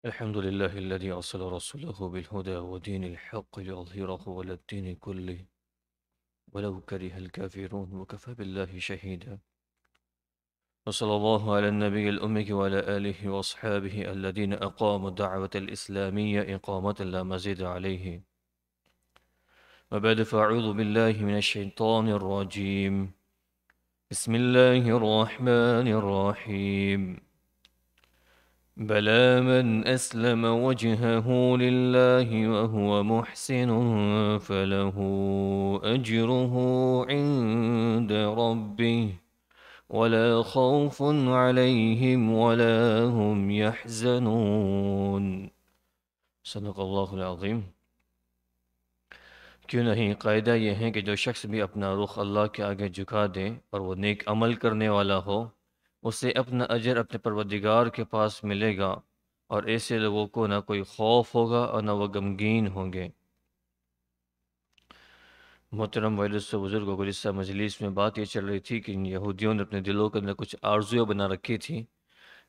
الحمد لله الذي أرسل رسوله بالهدى ودين الحق ليظهره على الدين كله ولو كره الكافرون وكفى بالله شهيدا. وصلى الله على النبي الأمي وعلى آله وأصحابه الذين أقاموا الدعوة الإسلامية إقامة لا مزيد عليه. وبعد فأعوذ بالله من الشيطان الرجيم. بسم الله الرحمن الرحيم. بلى من أسلم وجهه لله وهو محسن فله أجره عند ربه ولا خوف عليهم ولا هم يحزنون. صدق اللہ العظیم. کیوں نہیں، قاعدہ یہ ہے کہ جو شخص بھی اپنا رخ اللہ کے آگے جھکا دے اور وہ نیک عمل کرنے والا ہو، اسے اپنا اجر اپنے پروردگار کے پاس ملے گا، اور ایسے لوگوں کو نہ کوئی خوف ہوگا اور نہ وہ غمگین ہوں گے. محترم والد و بزرگوں کو جس مجلس میں بات یہ چل رہی تھی کہ ان یہودیوں نے اپنے دلوں کے اندر کچھ آرزویں بنا رکھی تھیں.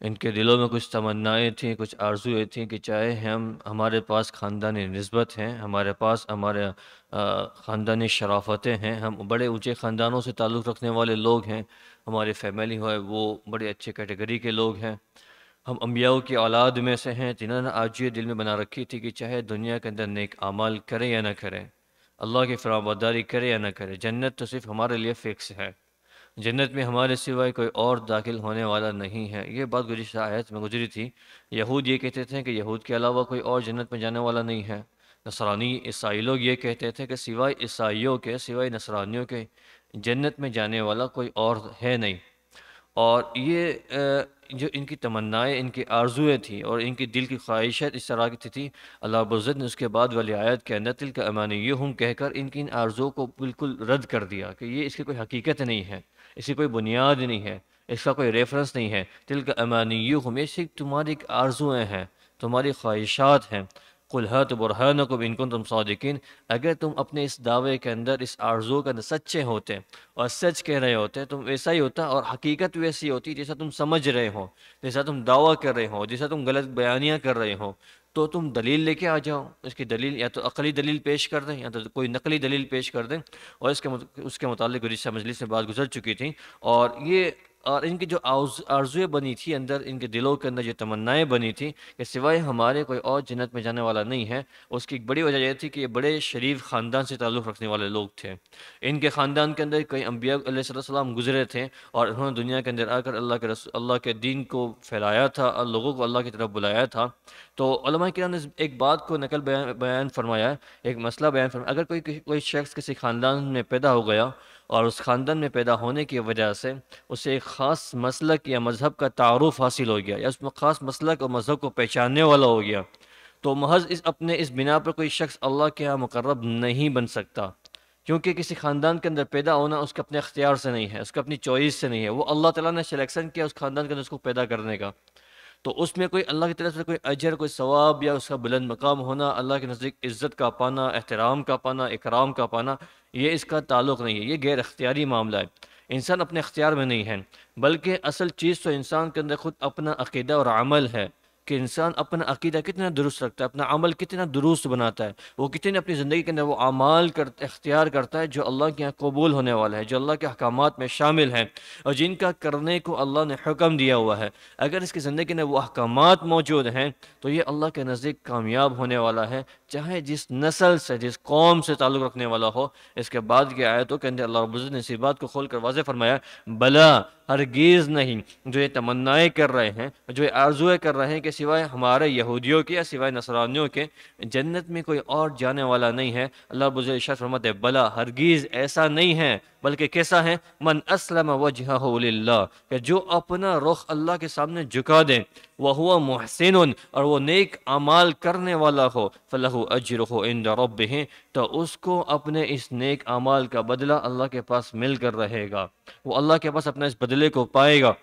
ان کے دلوں میں کچھ تمنائیں تھیں، کچھ آرزویں تھیں کہ چاہے ہمارے پاس خاندانی نسبت ہیں، ہمارے پاس ہمارے خاندانی شرافتیں ہیں، ہم بڑے اونچے خاندانوں سے تعلق رکھنے والے لوگ ہیں، ہماری فیملی ہے وہ بڑے اچھے کیٹیگری کے لوگ ہیں، ہم انبیاء کی اولاد میں سے ہیں. جنہوں نے آج یہ دل میں بنا رکھی تھی کہ چاہے دنیا کے اندر نیک اعمال کریں یا نہ کریں، اللہ کی فرمانبرداری کرے یا نہ کرے، جنت تو صرف ہمارے لیے فکس ہے، جنت میں ہمارے سوائے کوئی اور داخل ہونے والا نہیں ہے. یہ بات گزشتہ آیت میں گزری تھی. یہود یہ کہتے تھے کہ یہود کے علاوہ کوئی اور جنت میں جانے والا نہیں ہے. نصرانی عیسائی لوگ یہ کہتے تھے کہ سوائے عیسائیوں کے، سوائے نصرانیوں کے، جنت میں جانے والا کوئی اور ہے نہیں. اور یہ جو ان کی تمنائیں، ان کی آرزویں تھیں اور ان کی دل کی خواہشات اس طرح کی تھی، اللہ رب العزت نے اس کے بعد والی آیت کے اندر تلک امانیہم کہہ کر ان کی ان آرزوؤں کو بالکل رد کر دیا کہ یہ اس کی کوئی حقیقت نہیں ہے، اس کی کوئی بنیاد نہیں ہے، اس کا کوئی ریفرنس نہیں ہے. تلک امانیہم، یہ صرف تمہاری آرزویں ہیں، تمہاری خواہشات ہیں. قل ہاتوا برہانکم ان کنتم صادقین، اگر تم اپنے اس دعوے کے اندر، اس آرزو کے اندر سچے ہوتے اور سچ کہہ رہے ہوتے، تم ویسا ہی ہوتا اور حقیقت ویسی ہوتی جیسا تم سمجھ رہے ہو، جیسا تم دعویٰ کر رہے ہو، جیسا تم غلط بیانیاں کر رہے ہو، تو تم دلیل لے کے آ جاؤ. اس کی دلیل یا تو عقلی دلیل پیش کر دیں یا تو کوئی نقلی دلیل پیش کر دیں. اور اس کے متعلق گزشتہ مجلس میں بات گزر چکی تھی. اور ان کی جو آرزویں بنی تھی اندر، ان کے دلوں کے اندر جو تمنائیں بنی تھی کہ سوائے ہمارے کوئی اور جنت میں جانے والا نہیں ہے، اس کی ایک بڑی وجہ یہ تھی کہ یہ بڑے شریف خاندان سے تعلق رکھنے والے لوگ تھے. ان کے خاندان کے اندر کئی انبیاء علیہ السلام گزرے تھے اور انہوں نے دنیا کے اندر آ کر اللہ کے دین کو پھیلایا تھا اور لوگوں کو اللہ کی طرف بلایا تھا. تو علماء کرام نے ایک بات کو نقل بیان فرمایا، ایک مسئلہ بیان فرمایا. اگر کوئی شخص کسی خاندان میں پیدا ہو گیا اور اس خاندان میں پیدا ہونے کی وجہ سے اسے ایک خاص مسلک یا مذہب کا تعارف حاصل ہو گیا، یا اس میں خاص مسلک اور مذہب کو پہچاننے والا ہو گیا، تو محض اپنے اس بنا پر کوئی شخص اللہ کے ہاں مقرب نہیں بن سکتا. کیونکہ کسی خاندان کے اندر پیدا ہونا اس کے اپنے اختیار سے نہیں ہے، اس کے اپنی چوائس سے نہیں ہے، وہ اللہ تعالیٰ نے سلیکشن کیا اس خاندان کے اندر اس کو پیدا کرنے کا. تو اس میں کوئی اللہ کی طرف سے کوئی اجر، کوئی ثواب یا اس کا بلند مقام ہونا، اللہ کے نزدیک عزت کا پانا، احترام کا پانا، اکرام کا پانا، یہ اس کا تعلق نہیں ہے. یہ غیر اختیاری معاملہ ہے، انسان اپنے اختیار میں نہیں ہے. بلکہ اصل چیز تو انسان کے اندر خود اپنا عقیدہ اور عمل ہے کہ انسان اپنا عقیدہ کتنا درست رکھتا ہے، اپنا عمل کتنا درست بناتا ہے، وہ کتنے اپنی زندگی کے اندر وہ اعمال اختیار کرتا ہے جو اللہ کے یہاں قبول ہونے والا ہے، جو اللہ کے احکامات میں شامل ہیں اور جن کا کرنے کو اللہ نے حکم دیا ہوا ہے. اگر اس کی زندگی میں وہ احکامات موجود ہیں تو یہ اللہ کے نزدیک کامیاب ہونے والا ہے، چاہے جس نسل سے، جس قوم سے تعلق رکھنے والا ہو. اس کے بعد کی آیتوں کے اندر اللہ رب العزت نے اسی بات کو کھول کر واضح فرمایا، بلا، ہرگیز نہیں، جو یہ تمنائیں کر رہے ہیں، جو یہ آرزویں کر رہے ہیں کہ سوائے ہمارے یہودیوں کے یا سوائے نصرانیوں کے جنت میں کوئی اور جانے والا نہیں ہے. اللہ رب العزت ارشاد فرماتے ہیں، بلا، ہرگیز ایسا نہیں ہے، بلکہ کیسا ہے؟ من اسلم وجہہ للہ، کہ جو اپنا رخ اللہ کے سامنے جھکا دے، وہو محسن، اور وہ نیک اعمال کرنے والا ہو، فلہ اجرہ عند ربہ، تو اس کو اپنے اس نیک اعمال کا بدلہ اللہ کے پاس مل کر رہے گا، وہ اللہ کے پاس اپنا اس بدلے کو پائے گا.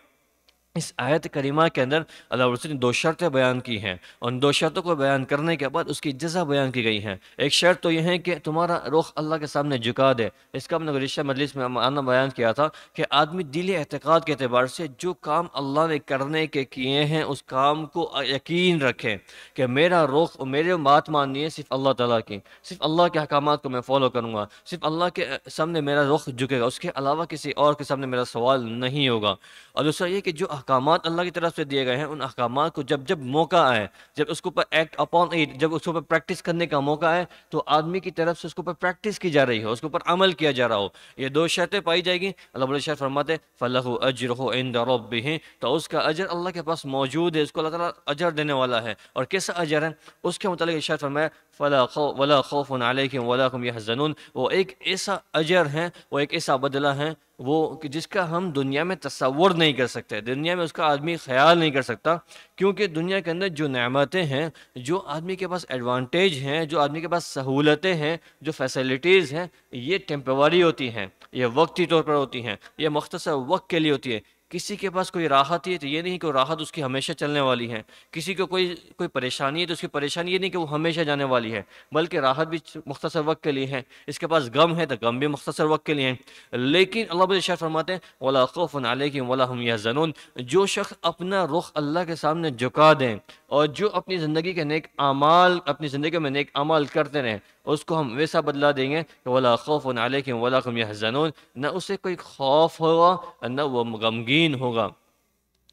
اس آیت کریمہ کے اندر اللہ رسول نے 2 شرطیں بیان کی ہیں، اور ان 2 شرطوں کو بیان کرنے کے بعد اس کی جزا بیان کی گئی ہیں۔ ایک شرط تو یہ ہے کہ تمہارا رخ اللہ کے سامنے جھکا دے۔ اس کا ہم نے گزشتہ مجلس میں آنا بیان کیا تھا کہ آدمی دلی اعتقاد کے اعتبار سے جو کام اللہ نے کرنے کے کیے ہیں اس کام کو یقین رکھے کہ میرا رخ اور میرے بات ماننی ہے صرف اللہ تعالیٰ کی، صرف اللہ کے احکامات کو میں فالو کروں گا، صرف اللہ کے سامنے میرا رخ جھکے گا، اس کے علاوہ کسی اور کے سامنے میرا سوال نہیں ہوگا۔ اور دوسرا یہ کہ جو احکامات اللہ کی طرف سے دیے گئے ہیں ان احکامات کو جب جب موقع آئے، جب اس کے اوپر ایکٹ اپون اٹ، جب اس کے اوپر پریکٹس کرنے کا موقع آئے تو آدمی کی طرف سے اس کے اوپر پریکٹس کی جا رہی ہو، اس کے اوپر عمل کیا جا رہا ہو۔ یہ 2 شرطیں پائی جائے گی، اللہ بڑے شاہ فرماتے فَلَهُ أَجْرُهُ عِنْدَ رَبِّهِ، تو اس کا اجر اللہ کے پاس موجود ہے، اس کو اللہ تعالیٰ اجر دینے والا ہے۔ اور کیسا اجر ہے اس کے متعلق ارشاد فرمایا وَلَا خَوْفٌ عَلَيْهِمْ وَلَا هُمْ يَحْزَنُونَ، وہ ایک ایسا اجر ہے، وہ ایک ایسا بدلہ ہے وہ کہ جس کا ہم دنیا میں تصور نہیں کر سکتے، دنیا میں اس کا آدمی خیال نہیں کر سکتا، کیونکہ دنیا کے اندر جو نعمتیں ہیں، جو آدمی کے پاس ایڈوانٹیج ہیں، جو آدمی کے پاس سہولتیں ہیں، جو فیسلٹیز ہیں، یہ ٹیمپروری ہوتی ہیں، یہ وقتی طور پر ہوتی ہیں، یہ مختصر وقت کے لیے ہوتی ہے۔ کسی کے پاس کوئی راحت ہے تو یہ نہیں کہ وہ راحت اس کی ہمیشہ چلنے والی ہے، کسی کو کوئی پریشانی ہے تو اس کی پریشانی یہ نہیں کہ وہ ہمیشہ جانے والی ہے، بلکہ راحت بھی مختصر وقت کے لیے ہے، اس کے پاس غم ہے تو غم بھی مختصر وقت کے لیے ہے۔ لیکن اللہ بڑے شاہ فرماتے ہیں وَلَا خَوْفٌ عَلَيْهِمْ وَلَا هُمْ يَحْزَنُونَ، جو شخص اپنا رخ اللہ کے سامنے جھکا دیں اور جو اپنی زندگی کے نیک اعمال، اپنی زندگی میں نیک اعمال کرتے رہیں، اس کو ہم ویسا بدلہ دیں گے کہ وَلَا خَوْفٌ عَلَيْهِمْ وَلَا هُمْ يَحْزَنُونَ، نہ اسے کوئی خوف ہوگا نہ وہ غمگین ہوگا۔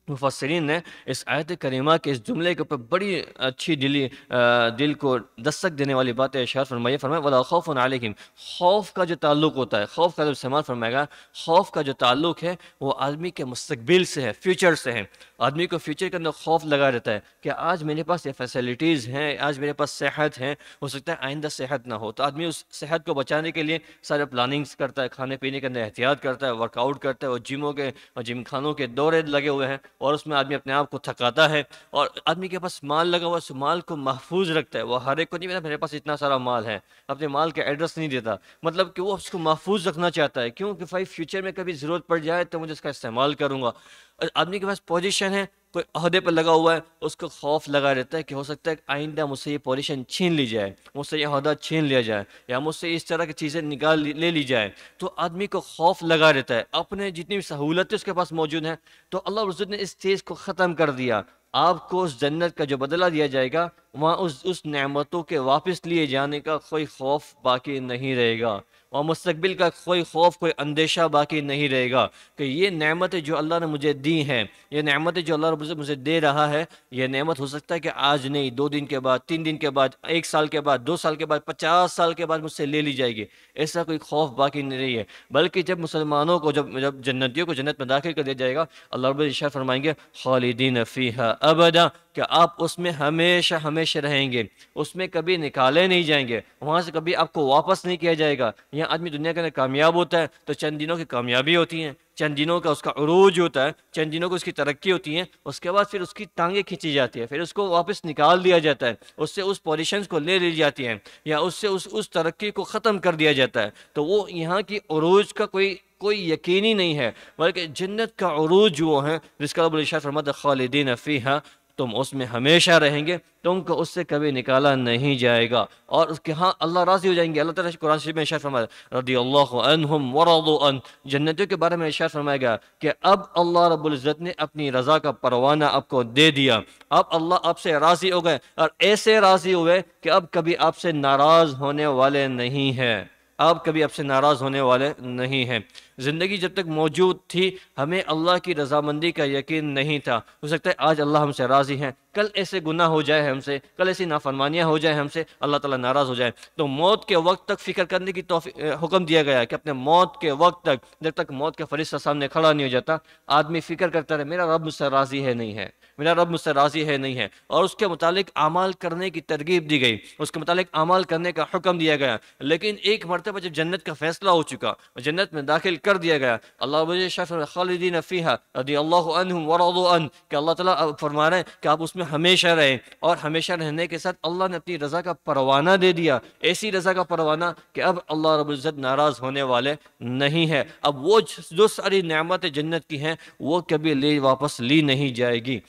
مفسرین نے اس آیت کریمہ کے اس جملے کے اوپر بڑی اچھی دل کو دستک دینے والی باتیں ارشاد فرمائی، وَلَا خَوْفٌ عَلَيْهِمْ، خوف کا جو تعلق ہوتا ہے، خوف کا جب استعمال فرمائے گا، خوف کا جو تعلق ہے وہ آدمی کے مستقبل سے ہے، فیوچر سے ہے۔ آدمی کو فیوچر کے اندر خوف لگا رہتا ہے کہ آج میرے پاس یہ فیسلٹیز ہیں، آج میرے پاس صحت ہے، ہو سکتا ہے آئندہ صحت نہ ہو، تو آدمی اس صحت کو بچانے کے لیے سارے پلاننگز کرتا ہے، کھانے پینے کے اندر احتیاط کرتا ہے، ورک آؤٹ کرتا ہے، اور جم خانوں کے دورے لگے ہوئے ہیں اور اس میں آدمی اپنے آپ کو تھکاتا ہے، اور آدمی کے پاس مال لگا ہوا ہے، اس مال کو محفوظ رکھتا ہے، وہ ہر ایک کو نہیں میرے پاس اتنا سارا مال ہے، اپنے مال کا ایڈریس نہیں دیتا، مطلب کہ وہ اس کو محفوظ رکھنا چاہتا ہے، کیوں کہ بھائی فیوچر میں کبھی ضرورت پڑ جائے تو مجھے اس کا استعمال کروں گا۔ آدمی کے پاس پوزیشن ہے، کوئی عہدے پر لگا ہوا ہے، اس کو خوف لگا رہتا ہے کہ ہو سکتا ہے کہ آئندہ مجھ سے یہ پوزیشن چھین لی جائے، مجھ سے یہ عہدہ چھین لیا جائے، یا مجھ سے اس طرح کی چیزیں لے لی جائے، تو آدمی کو خوف لگا رہتا ہے۔ اپنے جتنی بھی سہولتیں اس کے پاس موجود ہیں تو اللہ رسول نے اس چیز کو ختم کر دیا۔ آپ کو اس جنت کا جو بدلہ دیا جائے گا وہاں اس نعمتوں کے واپس لیے جانے کا کوئی خوف باقی نہیں رہے گا، اور مستقبل کا کوئی خوف، کوئی اندیشہ باقی نہیں رہے گا کہ یہ نعمتیں جو اللہ نے مجھے دی ہیں، یہ نعمتیں جو اللہ رب العزت مجھے دے رہا ہے، یہ نعمت ہو سکتا ہے کہ آج نہیں، 2 دن کے بعد، 3 دن کے بعد، 1 سال کے بعد، 2 سال کے بعد، 50 سال کے بعد مجھ سے لے لی جائے گی۔ ایسا کوئی خوف باقی نہیں رہی ہے، بلکہ جب مسلمانوں کو، جب جنتیوں کو جنت میں داخل کر دیا جائے گا، اللہ رب العزت ارشاد فرمائیں گے خالدین فیہا ابدا، کہ آپ اس میں ہمیشہ ہمیشہ رہیں گے، اس میں کبھی نکالے نہیں جائیں گے، وہاں سے کبھی آپ کو واپس نہیں کیا جائے گا۔ یہاں آدمی دنیا کے اندر کامیاب ہوتا ہے تو چند دنوں کی کامیابی ہوتی ہیں، چند دنوں کا اس کا عروج ہوتا ہے، چند دنوں کو اس کی ترقی ہوتی ہے، اس کے بعد پھر اس کی ٹانگیں کھینچی جاتی ہے، پھر اس کو واپس نکال دیا جاتا ہے، اس سے اس پوزیشنز کو لے لی جاتی ہیں، یا اس سے اس ترقی کو ختم کر دیا جاتا ہے۔ تو وہ یہاں کی عروج کا کوئی یقینی نہیں ہے، بلکہ جنت کا عروج وہ ہے جس کا رب العزت فرماتا ہے خالدین فیہا، تم اس میں ہمیشہ رہیں گے، تم کو اس سے کبھی نکالا نہیں جائے گا، اور اس کے ہاں اللہ راضی ہو جائیں گے۔ اللہ تعالیٰ قرآن شریف میں ارشاد فرمایا رضی اللہ عنہم ورضوا عنہ، جنتیوں کے بارے میں ارشاد فرمایا گیا کہ اب اللہ رب العزت نے اپنی رضا کا پروانہ آپ کو دے دیا، اب اللہ آپ سے راضی ہو گئے، اور ایسے راضی ہوئے کہ اب کبھی آپ سے ناراض ہونے والے نہیں ہیں، آپ کبھی آپ سے ناراض ہونے والے نہیں ہیں۔ زندگی جب تک موجود تھی ہمیں اللہ کی رضامندی کا یقین نہیں تھا، ہو سکتا ہے آج اللہ ہم سے راضی ہیں، کل ایسے گناہ ہو جائے ہم سے، کل ایسی نافرمانیاں ہو جائے ہم سے، اللہ تعالیٰ ناراض ہو جائے، تو موت کے وقت تک فکر کرنے کی حکم دیا گیا کہ اپنے موت کے وقت تک، جب تک موت کے فرشتہ سامنے کھڑا نہیں ہو جاتا، آدمی فکر کرتا رہے میرا رب مجھ سے راضی ہے نہیں ہے، میرا رب مجھ سے راضی ہے نہیں ہے، اور اس کے متعلق اعمال کرنے کی ترغیب دی گئی، اس کے متعلق اعمال کرنے کا حکم دیا گیا۔ لیکن ایک مرتبہ جب جنت کا فیصلہ ہو چکا، جنت میں داخل کر دیا گیا، اللہ وجہ شاف خالدین فیہا رضی اللہ عنہم ورضوا عنہ، کہ اللہ تعالیٰ فرما رہے ہیں کہ آپ اس میں ہمیشہ رہیں، اور ہمیشہ رہنے کے ساتھ اللہ نے اپنی رضا کا پروانہ دے دیا، ایسی رضا کا پروانہ کہ اب اللہ رب العزت ناراض ہونے والے نہیں ہے۔ اب وہ جو ساری نعمت جنت کی ہیں وہ کبھی واپس لی نہیں جائے گی۔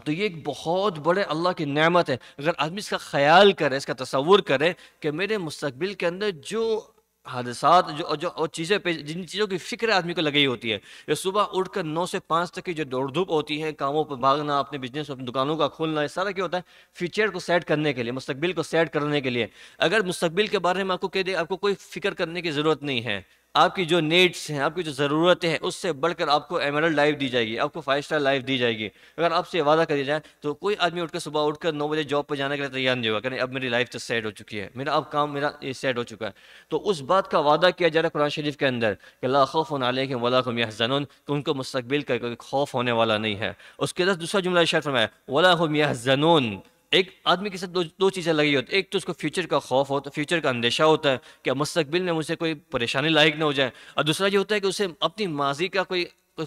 تو یہ ایک بہت بڑے اللہ کی نعمت ہے۔ اگر آدمی اس کا خیال کرے، اس کا تصور کرے کہ میرے مستقبل کے اندر جو حادثات، جو چیزیں جن چیزوں کی فکر آدمی کو لگی ہوتی ہے، یہ صبح اٹھ کر 9 سے 5 تک کی جو دوڑ دھوپ ہوتی ہے، کاموں پر بھاگنا، اپنے بزنس، اپنے دکانوں کا کھولنا، یہ سارا کیا ہوتا ہے؟ فیوچر کو سیٹ کرنے کے لیے، مستقبل کو سیٹ کرنے کے لیے۔ اگر مستقبل کے بارے میں آپ کو کہہ دے آپ کو کوئی فکر کرنے کی ضرورت نہیں ہے، آپ کی جو نیڈس ہیں، آپ کی جو ضرورتیں ہیں، اس سے بڑھ کر آپ کو ایمرلڈ لائف دی جائے گی، آپ کو 5 اسٹار لائف دی جائے گی، اگر آپ سے یہ وعدہ کر جائے تو کوئی آدمی اٹھ کر صبح اٹھ کر 9 بجے جاب پہ جانے کے لیے تیار نہیں ہوگا کہ اب میری لائف تو سیٹ ہو چکی ہے، میرا اب کام میرا یہ سیٹ ہو چکا ہے۔ تو اس بات کا وعدہ کیا جا رہا ہے قرآن شریف کے اندر کہ لا خوف علیہم ولا هم يحزنون، کہ ان کو مستقبل کا کوئی خوف ہونے والا نہیں ہے۔ اس کے بعد دوسرا جملہ ارشاد فرمایا ولا هم يحزنون۔ ایک آدمی کے ساتھ دو چیزیں لگی ہوتی ہیں، ایک تو اس کو فیوچر کا خوف ہوتا ہے، فیوچر کا اندیشہ ہوتا ہے کہ مستقبل میں مجھ سے کوئی پریشانی لاحق نہ ہو جائے، اور دوسرا یہ ہوتا ہے کہ اسے اپنی ماضی کا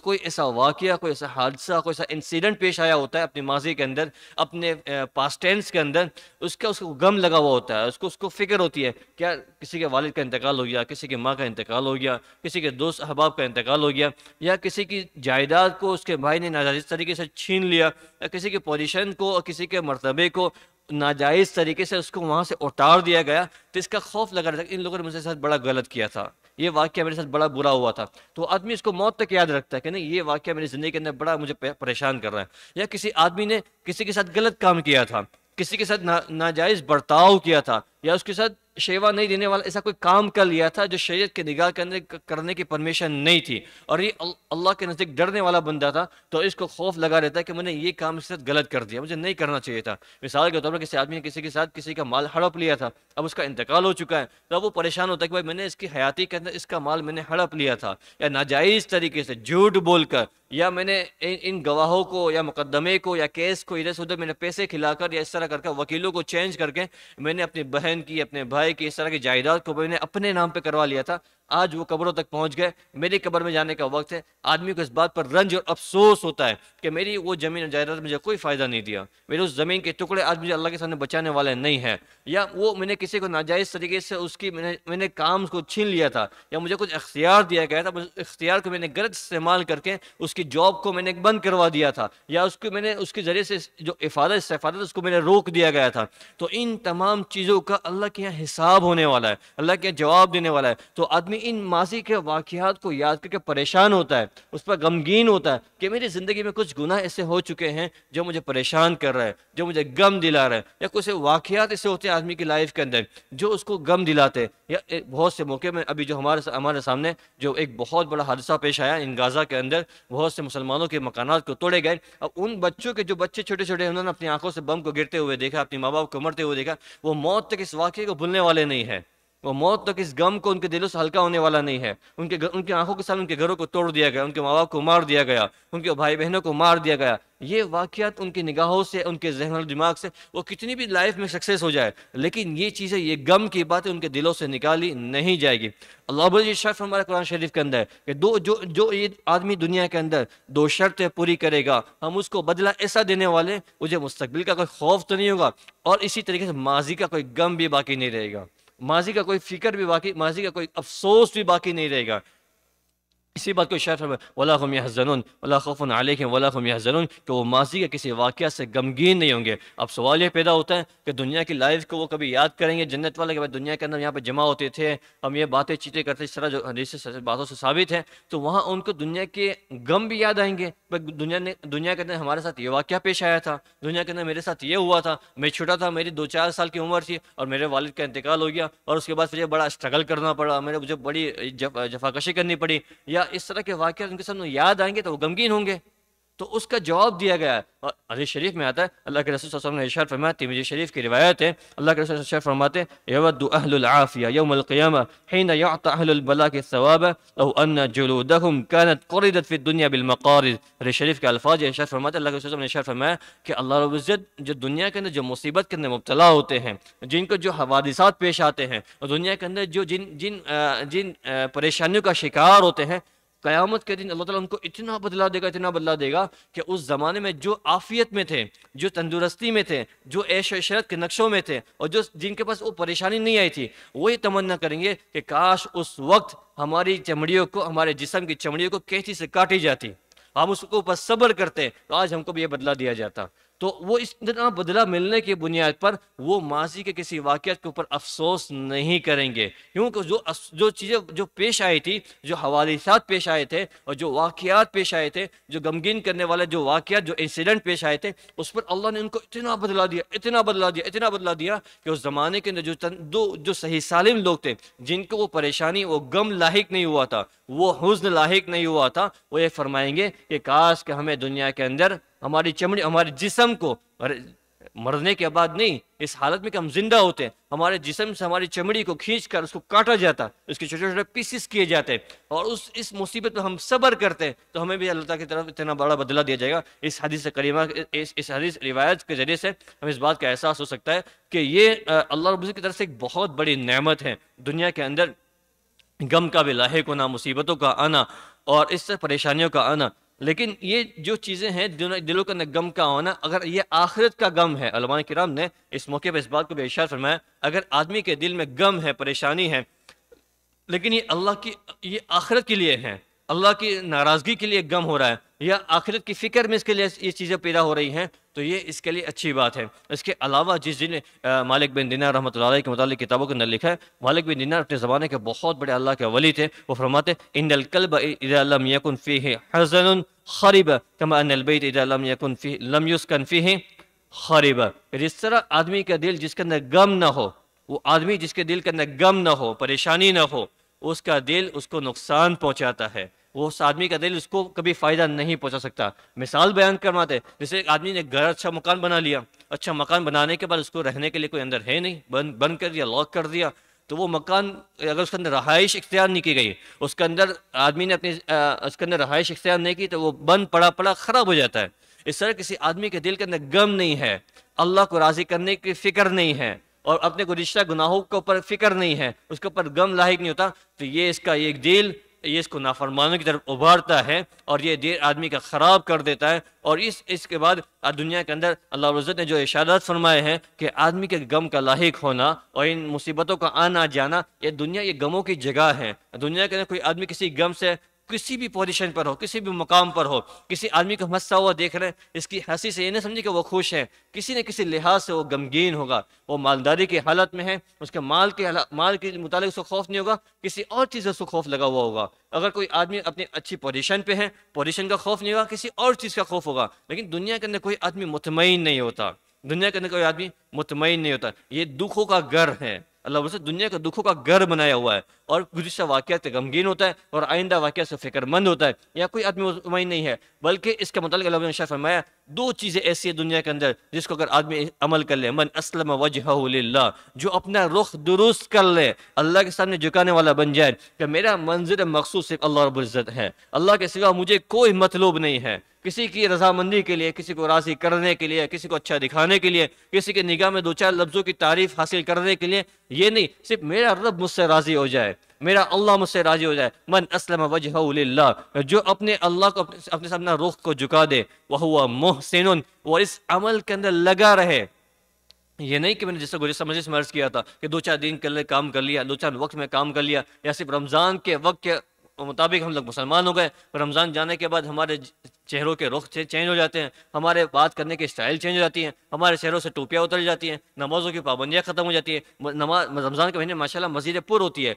کوئی ایسا واقعہ، کوئی ایسا حادثہ، کوئی ایسا انسیڈنٹ پیش آیا ہوتا ہے اپنی ماضی کے اندر، اپنے پاسٹ ٹینس کے اندر، اس کو غم لگا ہوا ہوتا ہے، اس کو فکر ہوتی ہے کیا کسی کے والد کا انتقال ہو گیا، کسی کی ماں کا انتقال ہو گیا، کسی کے دوست احباب کا انتقال ہو گیا، یا کسی کی جائیداد کو اس کے بھائی نے ناجائز طریقے سے چھین لیا، یا کسی کی پوزیشن کو اور کسی کے مرتبے کو ناجائز طریقے سے اس کو وہاں سے اتار دیا گیا، تو اس کا خوف لگا رہتا ہے کہ ان لوگوں نے مجھ سے ساتھ بڑا غلط کیا تھا، یہ واقعہ میرے ساتھ بڑا برا ہوا تھا۔ تو آدمی اس کو موت تک یاد رکھتا ہے کہ نہیں، یہ واقعہ میری زندگی کے اندر بڑا مجھے پریشان کر رہا ہے، یا کسی آدمی نے کسی کے ساتھ غلط کام کیا تھا، کسی کے ساتھ ناجائز برتاؤ کیا تھا، یا اس کے ساتھ شیوا نہیں دینے والا ایسا کوئی کام کر لیا تھا جو شریعت کے نگاہ کے اندر کرنے کی پرمیشن نہیں تھی، اور یہ اللہ کے نزدیک ڈرنے والا بندہ تھا، تو اس کو خوف لگا رہتا ہے کہ میں نے یہ کام اس کے ساتھ غلط کر دیا، مجھے نہیں کرنا چاہیے تھا۔ مثال کے طور پر کسی آدمی نے کسی کے ساتھ کسی کا مال ہڑپ لیا تھا، اب اس کا انتقال ہو چکا ہے، تو اب وہ پریشان ہوتا ہے کہ بھائی میں نے اس کی حیاتی کے اندر اس کا مال میں نے ہڑپ لیا تھا، یا ناجائز طریقے سے جھوٹ بول کر، یا میں نے ان گواہوں کو یا مقدمے کو یا کیس کو ادھر سے ادھر میں نے پیسے کھلا کر یا اس طرح کر کے وکیلوں کو چینج کر کے میں نے اپنی بہن کی، اپنے بھائی کی، اس طرح کی جائیداد کو میں نے اپنے نام پہ کروا لیا تھا، آج وہ قبروں تک پہنچ گئے، میری قبر میں جانے کا وقت ہے۔ آدمی کو اس بات پر رنج اور افسوس ہوتا ہے کہ میری وہ زمین اور جائیداد مجھے کوئی فائدہ نہیں دیا، میرے اس زمین کے ٹکڑے آج مجھے اللہ کے سامنے بچانے والے نہیں ہیں، یا وہ میں نے کسی کو ناجائز طریقے سے اس کی میں نے کام کو چھین لیا تھا، یا مجھے کچھ اختیار دیا گیا تھا، اس اختیار کو میں نے غلط استعمال کر کے اس کی جاب کو میں نے بند کروا دیا تھا، یا اس کو میں نے اس کے ذریعے سے جو استفادہ اس کو میں نے روک دیا گیا تھا۔ تو ان تمام چیزوں کا اللہ کے یہاں حساب ہونے والا ہے، اللہ کے یہاں جواب دینے والا ہے۔ تو آدمی ان ماضی کے واقعات کو یاد کر کے پریشان ہوتا ہے، اس پر غمگین ہوتا ہے کہ میری زندگی میں کچھ گناہ ایسے ہو چکے ہیں جو مجھے پریشان کر رہے ہیں، جو مجھے غم دلا رہے ہیں، یا کچھ واقعات ایسے ہوتے ہیں آدمی کی لائف کے اندر جو اس کو غم دلاتے ہیں۔ یا بہت سے موقع میں ابھی جو ہمارے سامنے جو ایک بہت بڑا حادثہ پیش آیا ان غزہ کے اندر، بہت سے مسلمانوں کے مکانات کو توڑے گئے، اب ان بچوں کے جو بچے چھوٹے چھوٹے انہوں نے اپنی آنکھوں سے بم کو گرتے ہوئے دیکھا، اپنی ماں باپ کو مرتے ہوئے دیکھا، وہ موت تک اس واقعے کو بھولنے والے نہیں ہیں، وہ موت تک اس غم کو ان کے دلوں سے ہلکا ہونے والا نہیں ہے۔ ان کی آنکھوں کے سامنے ان کے گھروں کو توڑ دیا گیا، ان کے ماں باپ کو مار دیا گیا، ان کے بھائی بہنوں کو مار دیا گیا۔ یہ واقعات ان کی نگاہوں سے، ان کے ذہن و دماغ سے، وہ کتنی بھی لائف میں سکسیس ہو جائے لیکن یہ چیزیں، یہ غم کی باتیں ان کے دلوں سے نکالی نہیں جائے گی۔ اللہ بڑی شرط ہمارے قرآن شریف کے اندر ہے کہ جو یہ آدمی دنیا کے اندر 2 شرطیں پوری کرے گا، ہم اس کو بدلہ ایسا دینے والے، مجھے مستقبل کا کوئی خوف تو نہیں ہوگا، اور اسی طریقے سے ماضی کا کوئی غم بھی باقی نہیں رہے گا، ماضی کا کوئی فکر بھی باقی، ماضی کا کوئی افسوس بھی باقی نہیں رہے گا۔ اسی بات کو اشارہ فرمایا وَلَا هُمْ يَحْزَنُونَ وَلَا خَوْفٌ عَلَيْهِمْ وَلَا هُمْ يَحْزَنُونَ، کہ وہ ماضی کے کسی واقعہ سے غمگین نہیں ہوں گے۔ اب سوال یہ پیدا ہوتا ہے کہ دنیا کی لائف کو وہ کبھی یاد کریں گے جنت والے، کہ بعد دنیا کے اندر یہاں پہ جمع ہوتے تھے، ہم یہ باتیں چیتیں کرتے، اس طرح جو حدیث سے باتوں سے ثابت ہے، تو وہاں ان کو دنیا کے غم بھی یاد آئیں گے، دنیا کے اندر ہمارے ساتھ یہ واقعہ پیش آیا تھا، دنیا کے اندر میرے ساتھ یہ ہوا تھا، میں چھوٹا تھا، میری 2-4 سال کی عمر تھی اور میرے والد کا انتقال ہو گیا، اور اس کے بعد مجھے بڑا اسٹرگل کرنا پڑا، مجھے بڑی جفاکشی کرنی پڑی، یا اس طرح کے واقعات ان کے سامنے یاد آئیں گے تو وہ غمگین ہوں گے۔ تو اس کا جواب دیا گیا ہے۔ اور حدیث شریف میں آتا ہے، اللہ کے رسول صلی اللہ علیہ وسلم نے ارشاد فرمایا، ترمذی شریف کی روایت ہے، اللہ کے رسول ارشاد فرماتے ہیں، یود اہل العافیہ یوم القیامہ حین یعطى اہل البلاء الثواب لو ان جلودهم كانت قرضت فی الدنیا بالمقارض۔ حدیث شریف کے الفاظ یہ ارشاد فرماتے ہیں، اللہ کے رسول صلی اللہ علیہ وسلم نے ارشاد فرمایا کہ اللہ رب العزت جو دنیا کے اندر جو مصیبت کے اندر مبتلا ہوتے ہیں، جن کو جو حوادثات پیش آتے ہیں، اور دنیا کے اندر جو جن پریشانیوں کا شکار ہوتے ہیں، قیامت کے دن اللہ تعالیٰ ان کو اتنا بدلا دے گا، اتنا بدلا دے گا کہ اس زمانے میں جو عافیت میں تھے، جو تندرستی میں تھے، جو عیش و عشرت کے نقشوں میں تھے، اور جن کے پاس وہ پریشانی نہیں آئی تھی، وہی تمنا کریں گے کہ کاش اس وقت ہماری چمڑیوں کو، ہمارے جسم کی چمڑیوں کو کینچی سے کاٹی جاتی، ہم اس کو اوپر صبر کرتے تو آج ہم کو بھی یہ بدلا دیا جاتا۔ تو وہ اس اتنا بدلہ ملنے کی بنیاد پر وہ ماضی کے کسی واقعات کے اوپر افسوس نہیں کریں گے، کیونکہ جو چیزیں جو پیش آئی تھی، جو حوادثات پیش آئے تھے، اور جو واقعات پیش آئے تھے، جو غمگین کرنے والے جو واقعات، جو انسیڈنٹ پیش آئے تھے، اس پر اللہ نے ان کو اتنا بدلا دیا، اتنا بدلا دیا، اتنا بدلا دیا کہ اس زمانے کے اندر جو صحیح سالم لوگ تھے، جن کو وہ پریشانی، وہ غم لاحق نہیں ہوا تھا، وہ حزن لاحق نہیں ہوا تھا، وہ یہ فرمائیں گے کہ کاش کہ ہمیں دنیا کے اندر ہماری چمڑی، ہمارے جسم کو مرنے کے بعد نہیں، اس حالت میں کہ ہم زندہ ہوتے ہیں، ہمارے جسم سے ہماری چمڑی کو کھینچ کر اس کو کاٹا جاتا، اس کے چھوٹے چھوٹے پیسز کیے جاتے، اور اس مصیبت میں ہم صبر کرتے تو ہمیں بھی اللہ تعالیٰ کی طرف اتنا بڑا بدلہ دیا جائے گا۔ اس حدیث کریمہ، اس حدیث روایت کے ذریعے سے ہمیں اس بات کا احساس ہو سکتا ہے کہ یہ اللہ رب العزت کی طرف سے ایک بہت بڑی نعمت ہے، دنیا کے اندر غم کا بھی لاحق ہونا، مصیبتوں کا آنا، اور اس سے پریشانیوں کا آنا۔ لیکن یہ جو چیزیں ہیں، دلوں کے اندر غم کا ہونا، اگر یہ آخرت کا غم ہے، علماء کرام نے اس موقع پہ اس بات کو بھی ارشاد فرمایا، اگر آدمی کے دل میں غم ہے، پریشانی ہے، لیکن یہ آخرت کے لیے ہے، اللہ کی ناراضگی کے لیے غم ہو رہا ہے، یا آخرت کی فکر میں اس کے لیے یہ چیزیں پیدا ہو رہی ہیں، تو یہ اس کے لیے اچھی بات ہے۔ اس کے علاوہ جس دن مالک بن دینار رحمۃ اللہ علیہ کے متعلق کتابوں کے اندر لکھا ہے، مالک بن دینار اپنے زمانے کے بہت بڑے اللہ کے ولی تھے، وہ فرماتے ان القلب اذا لم يكن فيه حزن خرب كما ان البيت اذا لم يسكن فيه خرب۔ جس طرح آدمی کا دل جس کے اندر غم نہ ہو، وہ آدمی جس کے دل کے اندر غم نہ ہو، پریشانی نہ ہو، اس کا دل اس کو نقصان پہنچاتا ہے، وہ اس آدمی کا دل اس کو کبھی فائدہ نہیں پہنچا سکتا۔ مثال بیان کرواتے، جیسے ایک آدمی نے گھر اچھا مکان بنا لیا، اچھا مکان بنانے کے بعد اس کو رہنے کے لیے کوئی اندر ہے نہیں، بند کر دیا، لاک کر دیا، تو وہ مکان اگر اس کے اندر رہائش اختیار نہیں کی گئی، اس کے اندر آدمی نے اس کے اندر رہائش اختیار نہیں کی، تو وہ بند پڑا خراب ہو جاتا ہے۔ اس طرح کسی آدمی کے دل کے اندر غم نہیں ہے، اللہ کو راضی کرنے کی فکر نہیں ہے، اور اپنے کو رشتہ گناہوں کے اوپر فکر نہیں ہے، اس کے اوپر غم لاحق نہیں ہوتا، تو یہ اس کا ایک دل، یہ اس کو نافرمانوں کی طرف ابھارتا ہے، اور یہ دل آدمی کا خراب کر دیتا ہے۔ اور اس کے بعد دنیا کے اندر اللہ رب العزت نے جو ارشادات فرمائے ہیں کہ آدمی کے غم کا لاحق ہونا اور ان مصیبتوں کا آنا جانا، یہ دنیا یہ غموں کی جگہ ہے۔ دنیا کے اندر کوئی آدمی کسی غم سے کسی بھی پوزیشن پر ہو، کسی بھی مقام پر ہو، کسی آدمی کو ہنستا ہوا دیکھ رہے ہیں، اس کی ہنسی سے یہ نہیں سمجھے کہ وہ خوش ہے، کسی نہ کسی لحاظ سے وہ غمگین ہوگا، وہ مالداری کی حالت میں ہے، اس کے مال کے متعلق اس کو خوف نہیں ہوگا، کسی اور چیز سے اس کو خوف لگا ہوا ہوگا۔ اگر کوئی آدمی اپنی اچھی پوزیشن پہ ہے، پوزیشن کا خوف نہیں ہوگا، کسی اور چیز کا خوف ہوگا۔ لیکن دنیا کے اندر کوئی آدمی مطمئن نہیں ہوتا، دنیا کے اندر کوئی آدمی مطمئن نہیں ہوتا، یہ دکھوں کا گھر ہے۔ اللہ وجہ دنیا کا دکھوں کا گھر بنایا ہوا ہے، اور گزشتہ واقعات سے غمگین ہوتا ہے، اور آئندہ واقعات سے فکر مند ہوتا ہے، یا کوئی آدمی مطمئن نہیں ہے۔ بلکہ اس کے متعلق اللہ نے ارشاد فرمایا، دو چیزیں ایسی ہیں دنیا کے اندر جس کو اگر آدمی عمل کر لے، من اسلم وجہہ للہ، جو اپنا رخ درست کر لے، اللہ کے سامنے جھکانے والا بن جائے کہ میرا منظر مقصود صرف اللہ رب العزت ہے، اللہ کے سوا مجھے کوئی مطلوب نہیں ہے، کسی کی رضامندی کے لیے، کسی کو راضی کرنے کے لیے، کسی کو اچھا دکھانے کے لیے، کسی کے نگاہ میں دو چار لفظوں کی تعریف حاصل کرنے کے لیے، یہ نہیں، صرف میرا رب مجھ سے راضی ہو جائے، میرا اللہ مجھ سے راضی ہو جائے۔ من اسلم وجہہ للہ، جو اپنے اللہ کو اپنے سامنے رخ کو جھکا دے، وہو محسن، وہ اس عمل کے اندر لگا رہے۔ یہ نہیں کہ میں نے جیسے گزشتہ مجلس میں عرض کیا تھا کہ دو چار دن کے لیے کام کر لیا، دو چار وقت میں کام کر لیا، یا صرف رمضان کے وقت کے مطابق ہم لوگ مسلمان ہو گئے، رمضان جانے کے بعد ہمارے چہروں کے رخ چینج ہو جاتے ہیں، ہمارے بات کرنے کی اسٹائل چینج ہو جاتی ہیں، ہمارے چہروں سے ٹوپیاں اتر جاتی ہیں، نمازوں کی پابندیاں ختم ہو جاتی ہیں۔ رمضان کے مہینے ماشاءاللہ مسجدیں پر ہوتی ہے،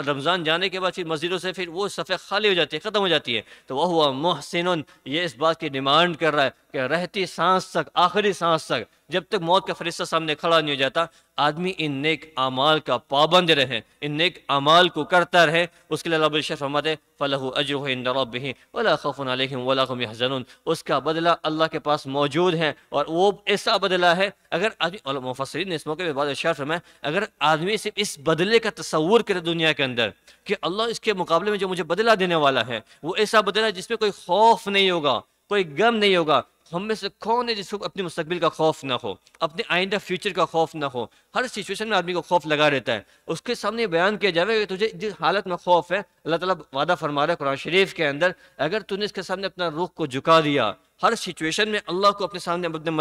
رمضان جانے کے بعد پھر مسجدوں سے پھر وہ صفحے خالی ہو جاتی ہے، ختم ہو جاتی ہے۔ تو وہ ہوا محسن، یہ اس بات کی ڈیمانڈ کر رہا ہے کہ رہتی سانس تک، آخری سانس تک، جب تک موت کا فرشتہ سامنے کھڑا نہیں ہو جاتا، آدمی ان نیک اعمال کا پابند رہے، ان نیک اعمال کو کرتا رہے۔ اس کے لیے اللہ فرماتے فَلَهُ أَجْرُهُ عِندَ رَبِّهِ وَلَا خَوْفٌ عَلَيْهِمْ وَلَا هُمْ يحزنون، اس کا بدلہ اللہ کے پاس موجود ہے، اور وہ ایسا بدلہ ہے اگر آدمی، علماء مفسرین نے اس موقع پہ بات ارشاد فرمایا، اگر آدمی صرف اس بدلے کا تصور کرے دنیا کے اندر کہ اللہ اس کے مقابلے میں جو مجھے بدلہ دینے والا ہے وہ ایسا بدلہ جس میں کوئی خوف نہیں ہوگا، کوئی غم نہیں ہوگا۔ ہم میں سے کون ہے جس کو اپنے مستقبل کا خوف نہ ہو، اپنے آئندہ فیوچر کا خوف نہ ہو؟ ہر سچویشن میں آدمی کو خوف لگا رہتا ہے۔ اس کے سامنے بیان کیا جائے کہ تجھے جس حالت میں خوف ہے، اللہ تعالیٰ وعدہ فرما رہا ہے قرآن شریف کے اندر، اگر تو نے اس کے سامنے اپنا رخ کو جھکا دیا، ہر سچویشن میں اللہ کو اپنے سامنے اپنے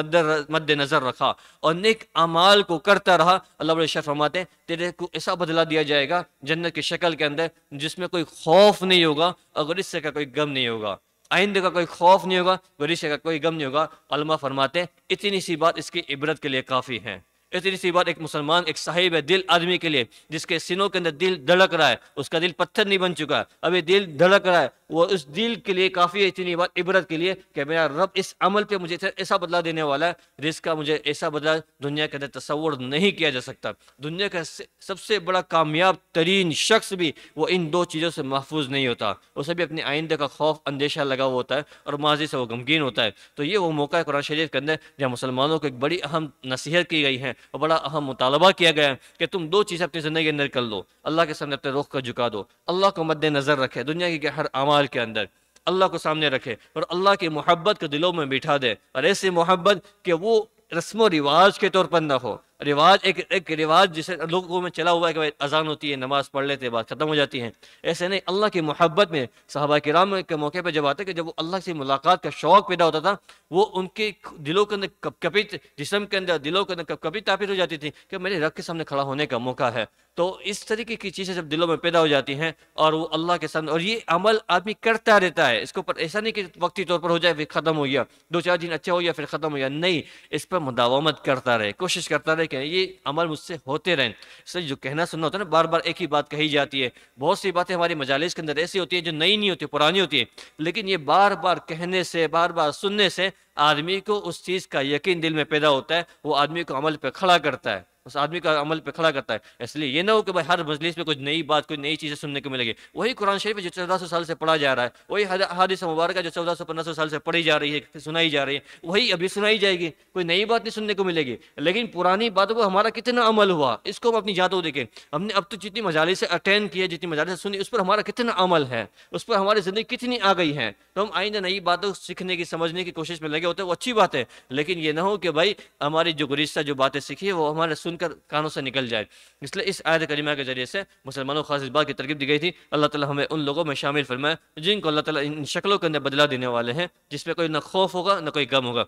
مد نظر رکھا اور نیک اعمال کو کرتا رہا، اللہ بڑے شاہ فرماتے ہیں تیرے کو ایسا بدلہ دیا جائے گا جنت کی شکل کے اندر جس میں کوئی خوف نہیں ہوگا، اگر اس سے کا کوئی غم نہیں ہوگا، آئندہ کا کوئی خوف نہیں ہوگا، بھوشیہ کا کوئی غم نہیں ہوگا۔ علماء فرماتے ہیں اتنی سی بات اس کی عبرت کے لیے کافی ہے، اتنی سی بات ایک مسلمان، ایک صاحب دل آدمی کے لیے جس کے سینوں کے اندر دل دھڑک رہا ہے، اس کا دل پتھر نہیں بن چکا، ابھی دل دھڑک رہا ہے، وہ اس دل کے لیے کافی ہے اتنی بات عبرت کے لیے کہ میرا رب اس عمل پہ مجھے ایسا بدلہ دینے والا ہے جس کا مجھے ایسا بدلہ دنیا کے اندر تصور نہیں کیا جا سکتا۔ دنیا کا سب سے بڑا کامیاب ترین شخص بھی وہ ان دو چیزوں سے محفوظ نہیں ہوتا، اسے بھی اپنے آئندہ کا خوف اندیشہ لگا ہوا ہوتا ہے اور ماضی سے وہ غمگین ہوتا ہے۔ تو یہ وہ موقع ہے قرآن شریف کے اندر جہاں مسلمانوں کو ایک بڑی اہم نصیحت کی گئی ہے اور بڑا اہم مطالبہ کیا گیا ہے کہ تم دو چیزیں اپنی زندگی کے اندر کر لو، اللہ کے سامنے اپنے رخ کو جھکا دو، اللہ کو مد نظر رکھے دنیا کے ہر اعمال کے اندر، اللہ کو سامنے رکھے اور اللہ کی محبت کو دلوں میں بٹھا دے، اور ایسی محبت کہ وہ رسم و رواج کے طور پر نہ ہو، رواج ایک رواج جسے لوگوں میں چلا ہوا ہے کہ بھائی اذان ہوتی ہے، نماز پڑھ لیتے، بات ختم ہو جاتی ہے، ایسے نہیں۔ اللہ کی محبت میں صحابہ کرام کے موقع پہ جب آتے کہ جب وہ اللہ سے ملاقات کا شوق پیدا ہوتا تھا، وہ ان کے دلوں کے اندر کپ کپی، جسم کے اندر دلوں کے اندر کپ کپی تعبیر ہو جاتی تھی کہ میرے رب کے سامنے کھڑا ہونے کا موقع ہے۔ تو اس طریقے کی چیزیں جب دلوں میں پیدا ہو جاتی ہیں اور وہ اللہ کے سامنے، اور یہ عمل آدمی کرتا رہتا ہے، اس کے اوپر ایسا نہیں کہ وقتی طور پر ہو جائے پھر ختم ہو گیا، دو چار دن اچھا ہو گیا پھر ختم ہو گیا، نہیں، اس پر مداومت کرتا رہے، کوشش کرتا رہے کہ یہ عمل مجھ سے ہوتے رہیں۔ اس لیے جو کہنا سننا ہوتا ہے نا، بار بار ایک ہی بات کہی جاتی ہے، بہت سی باتیں ہماری مجالس کے اندر ایسی ہوتی ہیں جو نئی نہیں ہوتی، پرانی ہوتی ہے، لیکن یہ بار بار کہنے سے، بار بار سننے سے آدمی کو اس چیز کا یقین دل میں پیدا ہوتا ہے، وہ آدمی کو عمل پہ کھڑا کرتا ہے، اس آدمی کا عمل پہ کھڑا کرتا ہے۔ اس لیے یہ نہ ہو کہ بھائی ہر مجلس میں کچھ نئی بات، کوئی نئی چیزیں سننے کو ملے گی، وہی قرآن شریف جو 1400 سال سے پڑھا جا رہا ہے، وہی حدیث مبارکہ جو 1400-1500 سال سے پڑھی جا رہی ہے، سنائی جا رہی ہے، وہی ابھی سنائی جائے گی، کوئی نئی بات نہیں سننے کو ملے گی۔ لیکن پرانی باتوں پر ہمارا کتنا عمل ہوا، اس کو ہم اپنی جاتوں دیکھیں، ہم نے اب تو جتنی مجالس سے اٹینڈ کی ہے، جتنی مجالس سے سنی، اس پر ہمارا کتنا عمل ہے، اس پر ہماری زندگی کتنی آ گئی ہے۔ تو ہم آئندہ نئی باتوں سیکھنے کی، سمجھنے کی کوشش میں لگے ہوتے ہیں، وہ اچھی بات ہے، لیکن یہ نہ ہو کہ بھائی ہماری جو گزشتہ جو باتیں سیکھی ہے وہ ہمارے سن کر کانوں سے نکل جائے۔ اس لیے اس آیت کریمہ کے ذریعے سے مسلمانوں کو خاص اس بات کی ترغیب دی گئی تھی، اللہ تعالیٰ ہمیں ان لوگوں میں شامل فرمائے جن کو اللہ تعالیٰ ان شکلوں کے اندر بدلہ دینے والے ہیں جس پہ کوئی نہ خوف ہوگا نہ کوئی غم ہوگا۔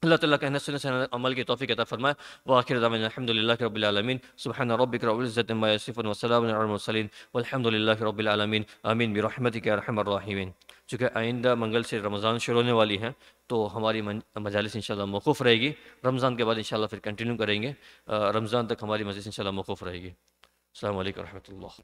اللہ تعالیٰ کہنے سننے سے عمل کی توفیق عطا فرمائے۔ وآخر دعوانا الحمد للہ رب العالمین، سبحان ربک رب العزۃ عما یصفون وسلام علی المرسلین والحمد للہ رب العالمین، آمین برحمتک یا ارحم الراحمین۔ چونکہ آئندہ منگل سے رمضان شروع ہونے والی ہیں تو ہماری مجالس انشاءاللہ موقوف رہے گی، رمضان کے بعد انشاءاللہ پھر کنٹینیو کریں گے، رمضان تک ہماری مجلس انشاءاللہ موقوف رہے گی۔ السلام علیکم ورحمۃ اللہ۔